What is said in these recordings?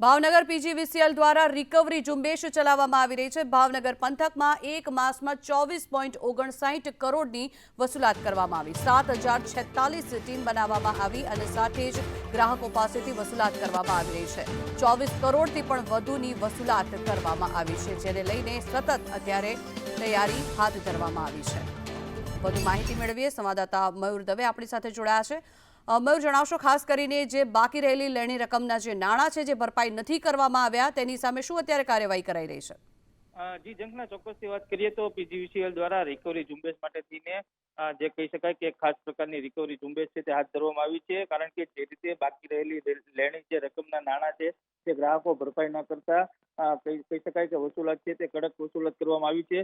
Bhavnagar PGVCL દ્વારા recovery ઝુંબેશ ચલાવવામાં આવી રહી છે। ભાવનગર પંથકમાં એક માસમાં 24.59 કરોડની વસૂલાત કરવામાં આવી। 7046 ટીમ બનાવવામાં આવી અને સાથે જ ગ્રાહકો પાસેથી વસૂલાત કરવામાં આવી રહી છે। 24 કરોડથી પણ વધુની વસૂલાત કરવામાં આવી છે, જેને લઈને સતત અત્યારે તૈયારી હાથ ધરવામાં આવી છે। વધુ માહિતી મેળવીએ, સંવાદદાતા મયુર દવે આપણી સાથે જોડાયા છે। મયુર, જણાવશો ખાસ કરીને જે બાકી રહેલી લેણી રકમના જે નાણાં છે, જે ભરપાઈ નથી કરવામાં આવ્યા, તેની સામે શું અત્યારે કાર્યવાહી કરાઈ રહી છે? જી જંખના ચોક્કસથી વાત કરીએ તો પીજીવીસીએલ દ્વારા રિકવરી ઝુંબેશ માટે થઈને જે કહી શકાય કે ખાસ પ્રકારની રિકવરી ઝુંબેશ છે તે હાથ ધરવામાં આવી છે। કારણ કે જે રીતે બાકી રહેલી લેણી જે રકમના નાણાં છે તે ગ્રાહકો ભરપાઈ ન કરતા કહી શકાય કે વસૂલાત છે તે કડક વસૂલાત કરવામાં આવી છે।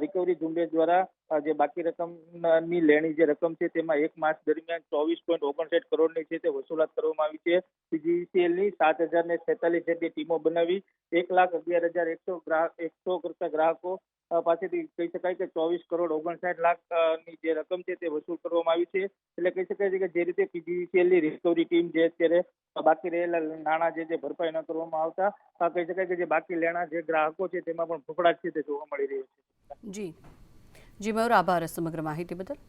રિકવરી ઝુંબેશ દ્વારા જે બાકી રકમની લેણી જે રકમ છે તેમાં એક માસ દરમિયાન 24.59 કરોડની છે તે વસૂલાત કરવામાં આવી છે। પીજીવીસીએલની 7046 જેટલી ટીમો બનાવી 1,11,100 કરતા ગ્રાહકો પાસેથી કહી શકાય કે 24 કરોડ 59 લાખની જે રકમ છે તે વસૂલ કરવામાં આવી છે। એટલે કહી શકાય છે કે જે રીતે પીજીવીસીએલની રિકવરી ટીમ જે અત્યારે બાકી રહેલા નાણાં જે ભરપાઈ ન કરવામાં આવતા કહી શકાય કે જે બાકી લેણા જે ગ્રાહકો છે તેમાં પણ ફફડાટ છે તે જોવા મળી રહ્યો છે। જી મયુર, આભાર સમગ્ર માહિતી બદલ।